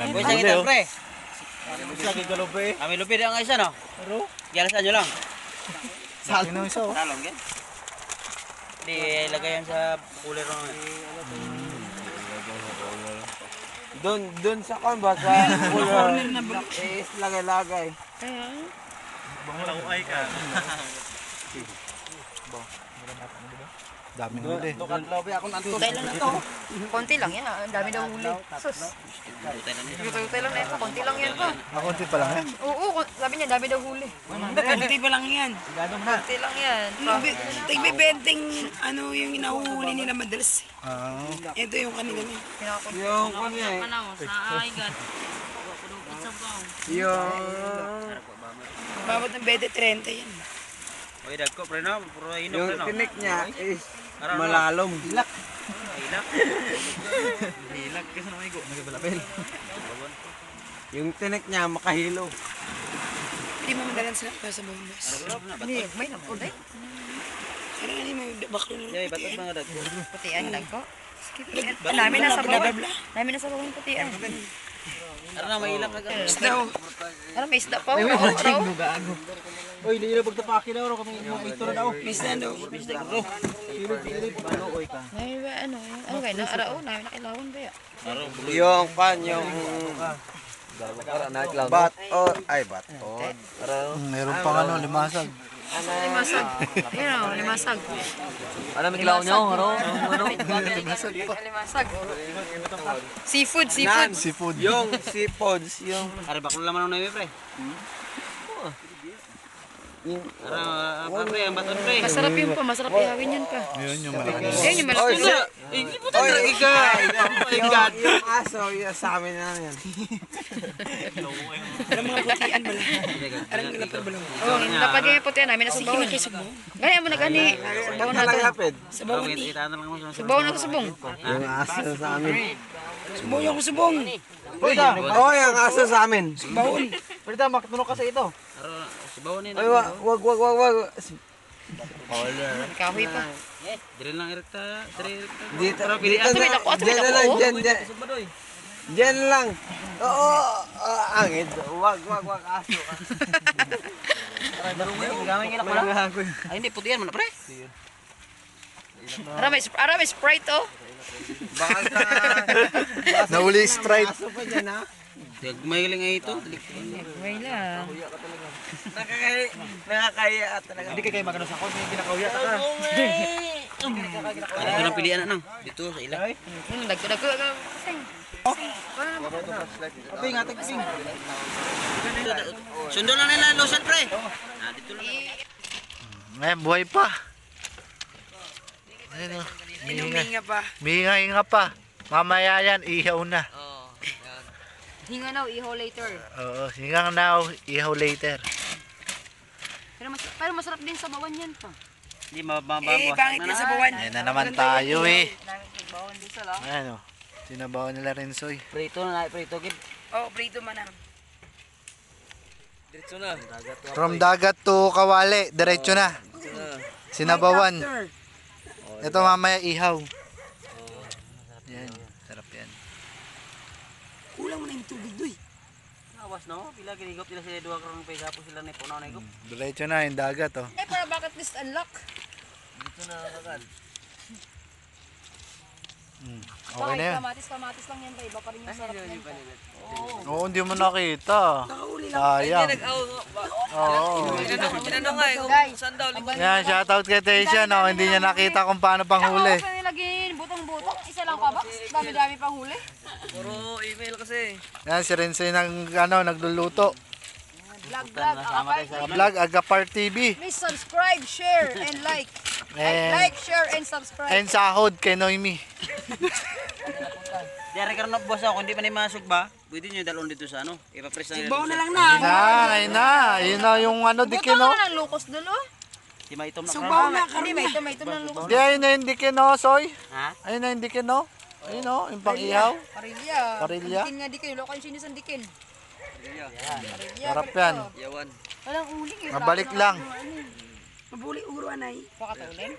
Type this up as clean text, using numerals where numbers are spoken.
Boy, sa kita, pre. Lagi galobe. Kami lupid ang isa, no? Pero, Yalasan nyo lang. sali na isa. Talong yan. Di, ilagay yan sa cooler mo. Doon sa kan ba sa cooler is lagay-lagay. Malaway ka. Daming huli. Lobe ako nang Tutay lang na to. Konti lang yan. Ang dami daw huli. Sus. Butay lang yan. Tutay lang na ito. Konti lang yan pa. Konti pa lang yan. Oo, sabi niya dami daw huli. Konti pa lang yan. Konti lang yan. Tigbe-benting ano yung inahuhuli nila madalas. Ito yung kanila niya. yung kanya eh. Yung Babot ng 20-30 yan. Oy, dagko, pre, no? Puro inom, yung pre, no? tinik niya is malalom. Hilak. Hilag kasi naman igo. Nagbalapel. Yung tinik niya makahilo. Hindi mo madalan sa bonus. Hindi, may napuday. Ano na may baklo na. Yay, batot mga dagko. Putian lang ko. Ang dami na sa bawang. Dami na sa bawang putian. Ano na, may ilang kagano. Isda o. Ano, may isda pa. Araw. Oy, hindi na pagtapaki na kami mga ito na daw. Isda daw. May ano kayo na araw. Namin nakilawan ba ya? Yung kan yung bat ay bat. Meron pang ano, limasag. Limasag. Ayun o, limasag. Ano may kilaw niyo? Limasag. Seafood. Seafood. Yung seafoods, yung Ari, baklo naman ang naimi, pre. Ara, pre, ang baton, pre. Masarap yun pa. Masarap ihawin yan pa. Ayun yung malaki. Ayun yung malaki. yung aso, yung sa amin na yan. Parang mga putian ba lang. Parang lapar ba lang. Oh, dapat ganyan putian namin na subong. Ganyan mo na gani. Subaw na to. Nalapid. Sabaw ni. Itaan na lang mo sa Subaw na to subong. Yung aso sa amin. Subaw yung subong. Oh, yung aso sa amin. Subawon. Pwede makatunog kasi ito. Aro, sibawan ni. Ay, wag. Kahoy pa. Dire lang erekta, dire erekta. Dito, pilihan. dito na. Diyan na lang, diyan. Diyan lang. Oo, angit. Wag, aso. Gamay ngilak mo lang. Ay, hindi, putihan mo na, pre. Ara may Sprite oh. Baka Nahuli strike. aso pa dyan, ha? May lang ay ito. May lang. Nakakaya talaga. Hindi kayo magano sa kon, kinakauya ta ka. Ito ng pilihan na nang. Dito sa ila. Dagko. Abi nga tagsing. Sundo lang nila lotion, pre. Dito lang. Ngayon buhay pa. Ayun oh. Inuminga pa. Mihinga pa. Mamaya yan, ihaw na. Hinga now, iho later. Oo, hingang now, ihaw later. Pero masarap din sa bawan yan pa. Hindi mababawas. Pangit yan sa bawan. Ayan na naman tayo eh. Namin nagbawan din sa lang. Ayan o. Sinabawan nila Rensoy. Prito na, prito gid. Oh, prito man na. Diretso na. From dagat to Kawali, diretso na. Sinabawan. Ito mamaya ihaw. Yan, sarap yan. Kulang mo na yung tubig doy. Awas no, pila ginigop nila sila duha karon pay gapo sila ni punaw na igop. Diretso na yung dagat oh. Eh, para bucket list unlock. Dito na kagad. Okay na yan. Kamatis lang yan pa. Iba pa rin yung sarap yan pa. Oo, hindi mo nakita. Sayang. Oo. Guys, Yan, shoutout kay Tasia no. Hindi niya nakita kung paano panghuli. Ako sa nilagin, butong-butong. Isa lang ka box. Dami-dami pang huli. Puro email kasi. Yan, si Rensoy nagluluto. Vlog. Vlog, Agapar TV. Please subscribe, share, and like. Like, share, and subscribe. And sahod kay Noemi. Dari karon na boss ako, hindi pa ni masok ba? Pwede niyo dalon dito sa ano. Ipa-press na. Sabaw na lang na. Ayun na. Ayun na yung ano dikin Buto no. ka ng lukos dulo. Si maitom na Sabaw na Hindi, karon may ito ng lukos. Di ayun na yung dikin no, Soy. Ha? Ayun na yung dikin no. Ayun no, yung pang ihaw. Parilya. Parilya? Dikin nga dikin. Lokan sinis ang dikin. Sarap yan. Yawan. Walang uling eh. Mabalik lang. Mabuli uro anay. Pakatulin.